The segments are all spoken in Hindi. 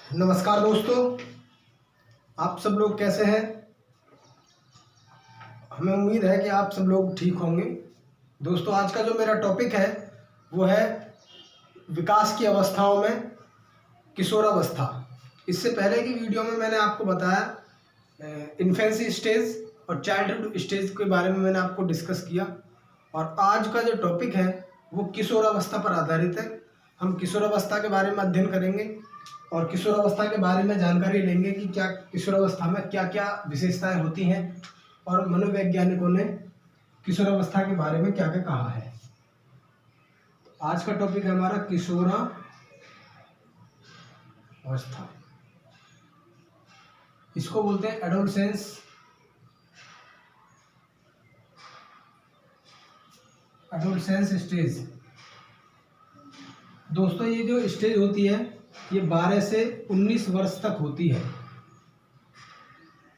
नमस्कार दोस्तों, आप सब लोग कैसे हैं। हमें उम्मीद है कि आप सब लोग ठीक होंगे। दोस्तों, आज का जो मेरा टॉपिक है वो है विकास की अवस्थाओं में किशोरावस्था। इससे पहले की वीडियो में मैंने आपको बताया इन्फेंसी स्टेज और चाइल्डहुड स्टेज के बारे में मैंने आपको डिस्कस किया, और आज का जो टॉपिक है वो किशोरावस्था पर आधारित है। हम किशोरावस्था के बारे में अध्ययन करेंगे और किशोरावस्था के बारे में जानकारी लेंगे कि क्या किशोरावस्था में क्या क्या विशेषताएं होती हैं और मनोवैज्ञानिकों ने किशोरावस्था के बारे में क्या क्या कहा है। आज का टॉपिक है हमारा किशोरावस्था। इसको बोलते हैं एडोलसेंस स्टेज। दोस्तों, ये जो स्टेज होती है ये 12 से 19 वर्ष तक होती है।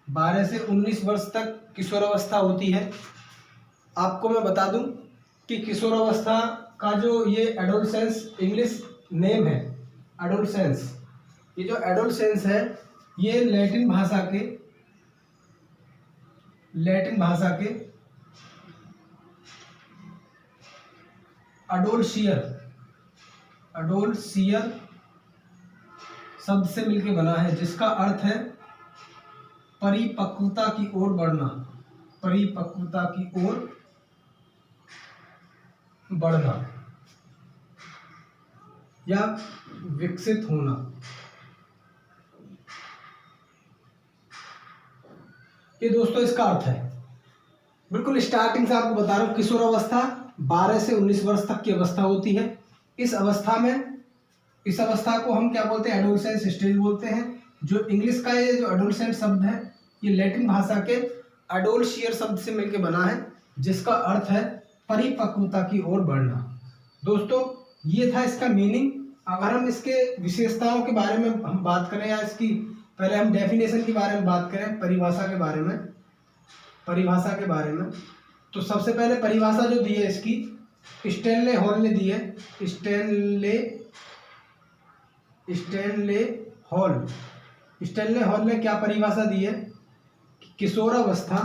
12 से 19 वर्ष तक किशोरावस्था होती है। आपको मैं बता दूं कि किशोरावस्था का जो ये एडोलसेंस इंग्लिश नेम है एडोलसेंस, ये जो एडोलसेंस है ये लैटिन भाषा के अडोलशियर शब्द से मिलकर बना है, जिसका अर्थ है परिपक्वता की ओर बढ़ना या विकसित होना। ये दोस्तों इसका अर्थ है। बिल्कुल स्टार्टिंग से आपको बता रहा हूं, किशोरावस्था 12 से 19 वर्ष तक की अवस्था होती है। इस अवस्था को हम क्या बोलते हैं, एडोलसेंस स्टेज बोलते हैं। जो इंग्लिश का ये जो एडोलसेंट शब्द है ये लैटिन भाषा के अडोलशियर शब्द से मिलकर बना है, जिसका अर्थ है परिपक्वता की ओर बढ़ना। दोस्तों, ये था इसका मीनिंग। अगर हम इसके विशेषताओं के बारे में हम बात करें या इसकी पहले हम डेफिनेशन के बारे में बात करें, परिभाषा के बारे में, तो सबसे पहले परिभाषा जो दी है इसकी स्टैनले हॉल ने दी है। स्टैनले हॉल ने क्या परिभाषा दी है कि किशोरावस्था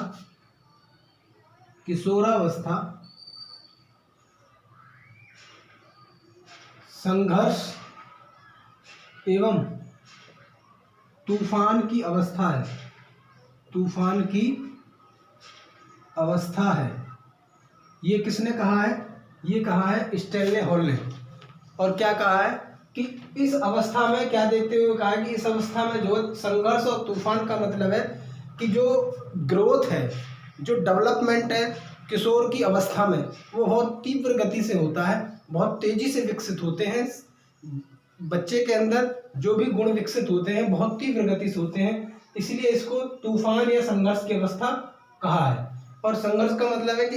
संघर्ष एवं तूफान की अवस्था है। ये किसने कहा है? ये कहा है स्टैनले हॉल ने। और क्या कहा है कि इस अवस्था में क्या देखते हुए कहा है कि इस अवस्था में जो संघर्ष और तूफान का मतलब है कि जो ग्रोथ है, जो डेवलपमेंट है किशोर की अवस्था में, वो बहुत तीव्र गति से होता है, बहुत तेजी से विकसित होते हैं। बच्चे के अंदर जो भी गुण विकसित होते हैं बहुत तीव्र गति से होते हैं, इसलिए इसको तूफान या संघर्ष की अवस्था कहा है। और संघर्ष का मतलब है कि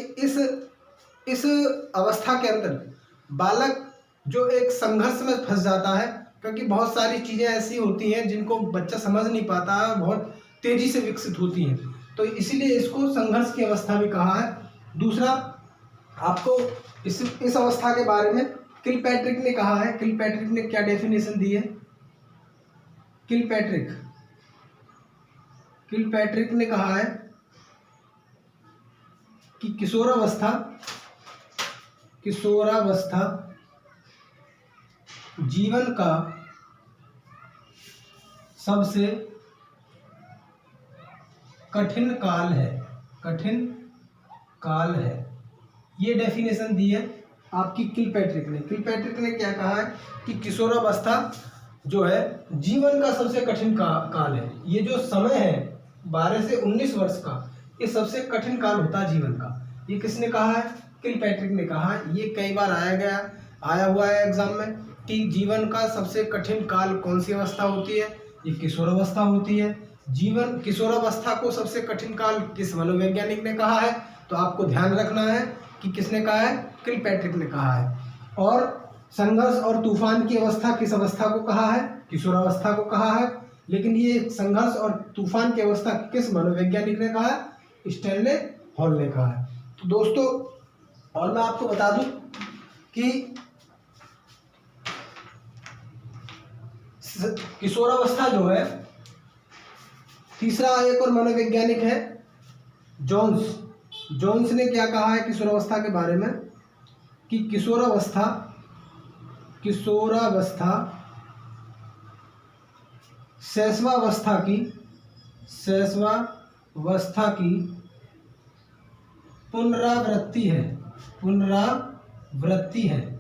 इस अवस्था के अंदर बालक जो एक संघर्ष में फंस जाता है, क्योंकि बहुत सारी चीज़ें ऐसी होती हैं जिनको बच्चा समझ नहीं पाता है, बहुत तेजी से विकसित होती हैं, तो इसीलिए इसको संघर्ष की अवस्था भी कहा है। दूसरा, आपको इस अवस्था के बारे में किलपैट्रिक ने कहा है। किलपैट्रिक ने क्या डेफिनेशन दी है? किलपैट्रिक ने कहा है कि किशोरावस्था जीवन का सबसे कठिन काल है। ये डेफिनेशन दी है आपकी किलपैट्रिक ने क्या कहा है कि किशोरावस्था जो है जीवन का सबसे कठिन काल है। ये जो समय है 12 से 19 वर्ष का, ये सबसे कठिन काल होता है जीवन का। ये किसने कहा है? किलपैट्रिक ने कहा है। ये कई बार आया हुआ है एग्जाम में कि जीवन का सबसे कठिन काल कौन सी अवस्था होती है? ये किशोरावस्था होती है। किशोरावस्था को सबसे कठिन काल किस मनोवैज्ञानिक ने कहा है? तो आपको ध्यान रखना है कि किसने कहा है? किलपैट्रिक ने कहा है। और संघर्ष और तूफान की अवस्था किस अवस्था को कहा है? किशोरावस्था को कहा है। लेकिन ये संघर्ष और तूफान की अवस्था किस मनोवैज्ञानिक ने कहा है? स्टैनले हॉल ने कहा है। तो दोस्तों, और मैं आपको बता दूं कि किशोरावस्था जो है, तीसरा एक और मनोवैज्ञानिक है जोन्स ने क्या कहा है किशोरावस्था के बारे में कि किशोरावस्था शैशवावस्था की पुनरावृत्ति है।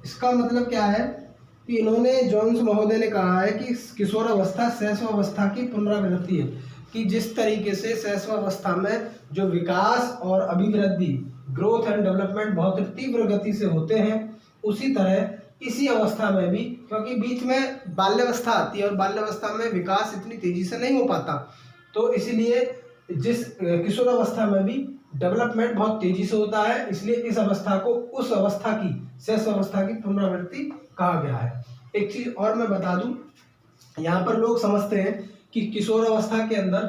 इसका मतलब क्या है कि इन्होंने जोन्स महोदय ने कहा है कि किशोरावस्था शैशवावस्था की पुनरावृत्ति है, कि जिस तरीके से शैशवावस्था में जो विकास और अभिवृद्धि, ग्रोथ एंड डेवलपमेंट बहुत तीव्र गति से होते हैं, उसी तरह इसी अवस्था में भी, क्योंकि बीच में बाल्यावस्था आती है और बाल्यावस्था में विकास इतनी तेजी से नहीं हो पाता, तो इसीलिए जिस किशोरावस्था में भी डेवलपमेंट बहुत तेजी से होता है, इसलिए इस अवस्था को उस अवस्था की, शैशवावस्था की पुनरावृत्ति कहा गया है। एक चीज और मैं बता दूं, यहाँ पर लोग समझते हैं कि किशोरावस्था के अंदर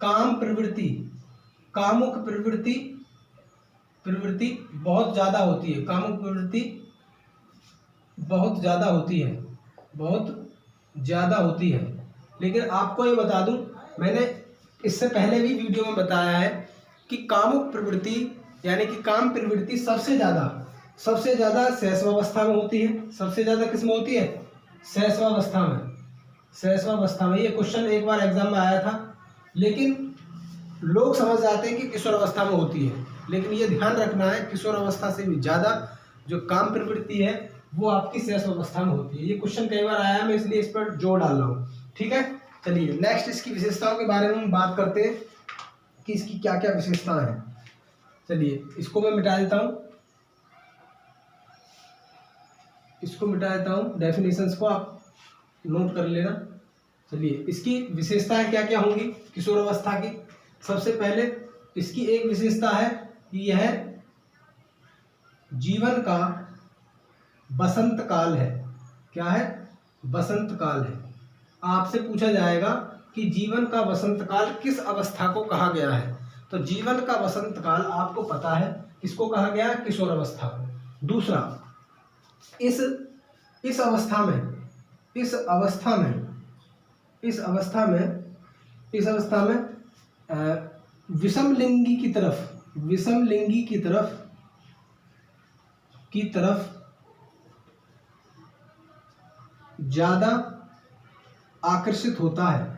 कामुक प्रवृत्ति बहुत ज़्यादा होती है, कामुक प्रवृत्ति बहुत ज़्यादा होती है। लेकिन आपको ये बता दूं, मैंने इससे पहले भी वीडियो में बताया है कि कामुक प्रवृत्ति यानी कि काम प्रवृत्ति सबसे ज़्यादा शैशवावस्था में होती है। सबसे ज़्यादा किस में होती है? शैशवावस्था में। ये क्वेश्चन एक बार एग्जाम में आया था, लेकिन लोग समझ जाते हैं कि किशोरावस्था में होती है, लेकिन ये ध्यान रखना है किशोरावस्था से भी ज़्यादा जो काम प्रवृत्ति है वो आपकी शैशवावस्था में होती है। ये क्वेश्चन कई बार आया है, मैं इसलिए इस पर जोर डाल रहा हूँ। ठीक है, चलिए नेक्स्ट इसकी विशेषताओं के बारे में हम बात करते हैं कि इसकी क्या क्या विशेषताएं हैं। चलिए इसको मैं मिटा देता हूँ, डेफिनेशंस को आप नोट कर लेना। चलिए इसकी विशेषताएं क्या क्या होंगी किशोरावस्था की। सबसे पहले इसकी एक विशेषता है कि यह जीवन का बसंत काल है। क्या है? बसंत काल है। आपसे पूछा जाएगा कि जीवन का बसंत काल किस अवस्था को कहा गया है, तो जीवन का बसंत काल आपको पता है किसको कहा गया है? किशोरावस्था। दूसरा, इस अवस्था में विषम लिंगी की तरफ ज्यादा आकर्षित होता है।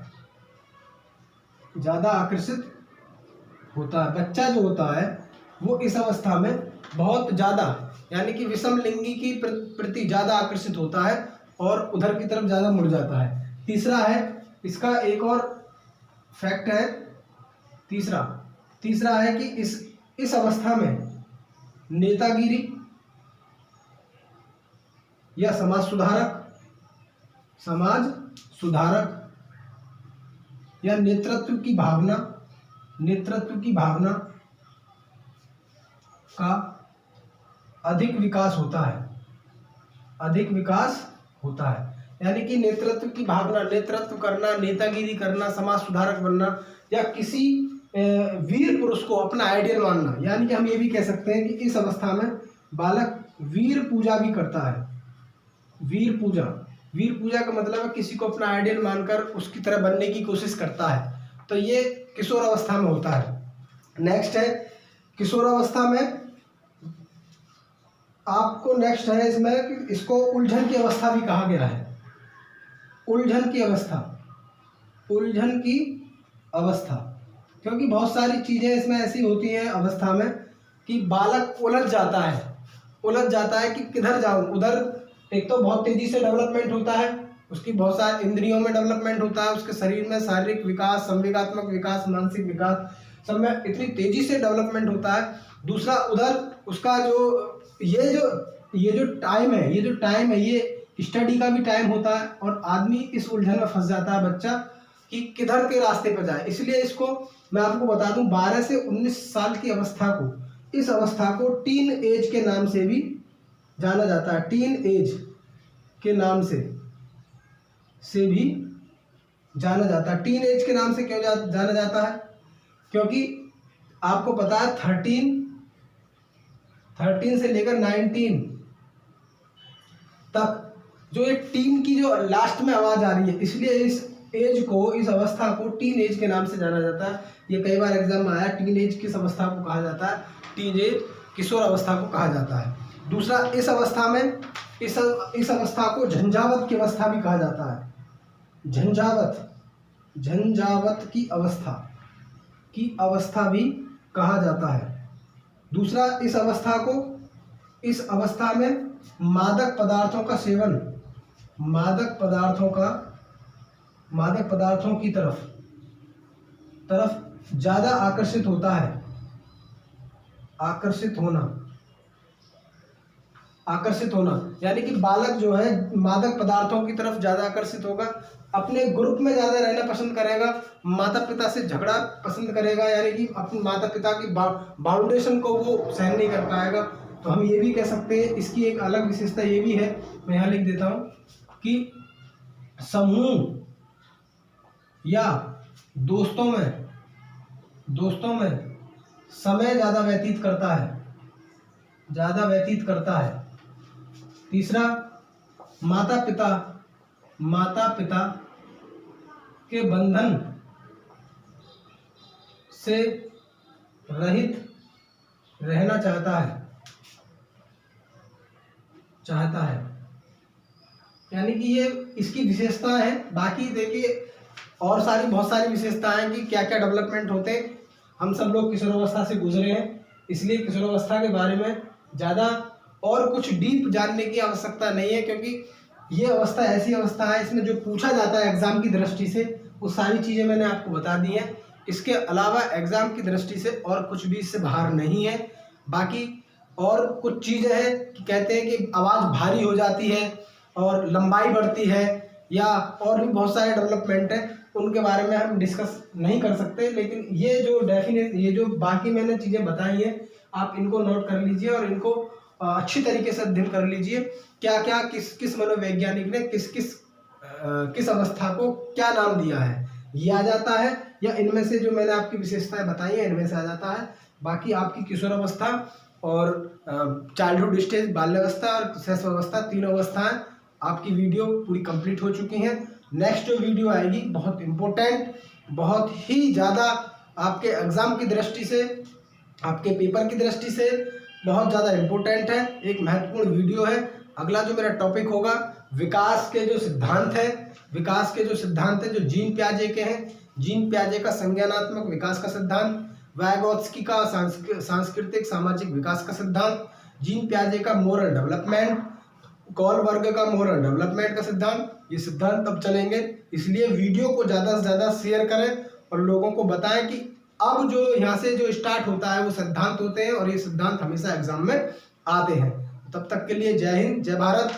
बच्चा जो होता है वो इस अवस्था में बहुत ज़्यादा यानी कि विषम लिंगी की प्रति ज़्यादा आकर्षित होता है और उधर की तरफ ज़्यादा मुड़ जाता है। तीसरा है, इसका एक और फैक्ट है, तीसरा है कि इस अवस्था में नेतागिरी या समाज सुधारक या नेतृत्व की भावना का अधिक विकास होता है। यानी कि नेतृत्व की भावना, नेतृत्व करना, नेतागिरी करना, समाज सुधारक बनना या किसी वीर पुरुष को अपना आइडियल मानना। यानी कि हम ये भी कह सकते हैं कि इस अवस्था में बालक वीर पूजा भी करता है। वीर पूजा का मतलब है किसी को अपना आइडियल मानकर उसकी तरह बनने की कोशिश करता है, तो ये किशोरावस्था में होता है। नेक्स्ट है किशोरावस्था में आपको नेक्स्ट है इसमें कि इसको उलझन की अवस्था भी कहा गया है। उलझन की अवस्था क्योंकि बहुत सारी चीज़ें इसमें ऐसी होती हैं अवस्था में कि बालक उलझ जाता है कि किधर जाऊं। उधर एक तो बहुत तेजी से डेवलपमेंट होता है, उसकी बहुत सारे इंद्रियों में डेवलपमेंट होता है, उसके शरीर में शारीरिक विकास, संवेगात्मक विकास, मानसिक विकास सब में इतनी तेजी से डेवलपमेंट होता है। दूसरा उधर उसका ये जो टाइम है ये स्टडी का भी टाइम होता है और आदमी इस उलझन में फंस जाता है बच्चा कि किधर के रास्ते पर जाए। इसलिए इसको मैं आपको बता दूं 12 से 19 साल की इस अवस्था को टीन एज के नाम से भी जाना जाता है। टीन एज के नाम से भी जाना जाता है। टीन एज के नाम से क्यों जाना जाता है? क्योंकि आपको पता है 13 से लेकर 19 तक जो एक टीन की जो लास्ट में आवाज़ आ रही है, इसलिए इस एज को, इस अवस्था को टीन एज के नाम से जाना जाता है। ये कई बार एग्जाम में आया, टीन एज किस अवस्था को कहा जाता है? टीन एज किशोर अवस्था को कहा जाता है। दूसरा, इस अवस्था में इस अवस्था को झंझावत की अवस्था भी कहा जाता है। झंझावत की अवस्था भी कहा जाता है। दूसरा, इस अवस्था में मादक पदार्थों का सेवन, मादक पदार्थों की तरफ ज़्यादा आकर्षित होता है। आकर्षित होना यानी कि बालक जो है मादक पदार्थों की तरफ ज़्यादा आकर्षित होगा, अपने ग्रुप में ज़्यादा रहना पसंद करेगा, माता पिता से झगड़ा पसंद करेगा, यानी कि अपने माता पिता की बाउंडेशन को वो सहन नहीं कर पाएगा। तो हम ये भी कह सकते हैं, इसकी एक अलग विशेषता ये भी है, मैं यहाँ लिख देता हूँ कि समूह या दोस्तों में समय ज़्यादा व्यतीत करता है। तीसरा, माता पिता के बंधन से रहित रहना चाहता है। यानी कि ये इसकी विशेषता है। बाकी देखिए और बहुत सारी विशेषताएं हैं कि क्या क्या डेवलपमेंट होते हैं। हम सब लोग किशोरावस्था से गुजरे हैं, इसलिए किशोरावस्था के बारे में ज़्यादा और कुछ डीप जानने की आवश्यकता नहीं है, क्योंकि ये अवस्था ऐसी अवस्था है, इसमें जो पूछा जाता है एग्ज़ाम की दृष्टि से वो सारी चीज़ें मैंने आपको बता दी हैं। इसके अलावा एग्ज़ाम की दृष्टि से और कुछ भी इससे बाहर नहीं है। बाकी और कुछ चीज़ें हैं कि कहते हैं कि आवाज़ भारी हो जाती है और लंबाई बढ़ती है, या और भी बहुत सारे डेवलपमेंट हैं, उनके बारे में हम डिस्कस नहीं कर सकते। लेकिन ये जो बाकी मैंने चीज़ें बताई हैं, आप इनको नोट कर लीजिए और इनको अच्छी तरीके से अध्ययन कर लीजिए। क्या क्या किस मनोवैज्ञानिक ने किस अवस्था को क्या नाम दिया है, ये आ जाता है, या इनमें से जो मैंने आपकी विशेषताएं बताई हैं इनमें से आ जाता है। बाकी आपकी किशोरावस्था और चाइल्डहुड स्टेज, बाल्यावस्था और शैशवावस्था, तीनों अवस्थाएं आपकी वीडियो पूरी कंप्लीट हो चुकी हैं। नेक्स्ट जो वीडियो आएगी बहुत इम्पोर्टेंट, बहुत ही ज़्यादा आपके एग्ज़ाम की दृष्टि से, आपके पेपर की दृष्टि से बहुत ज़्यादा इम्पोर्टेंट है, एक महत्वपूर्ण वीडियो है। अगला जो मेरा टॉपिक होगा विकास के जो सिद्धांत है जो जीन पियाजे के हैं, जीन पियाजे का संज्ञानात्मक विकास का सिद्धांत, वाइगोत्स्की का सांस्कृतिक सामाजिक विकास का सिद्धांत, जीन पियाजे का मोरल डेवलपमेंट, कोलबर्ग का मोरल डेवलपमेंट का सिद्धांत, ये सिद्धांत तब चलेंगे। इसलिए वीडियो को ज़्यादा से ज़्यादा शेयर करें और लोगों को बताएं कि अब जो यहाँ से जो स्टार्ट होता है वो सिद्धांत होते हैं और ये सिद्धांत हमेशा एग्जाम में आते हैं। तब तक के लिए जय हिंद, जय भारत।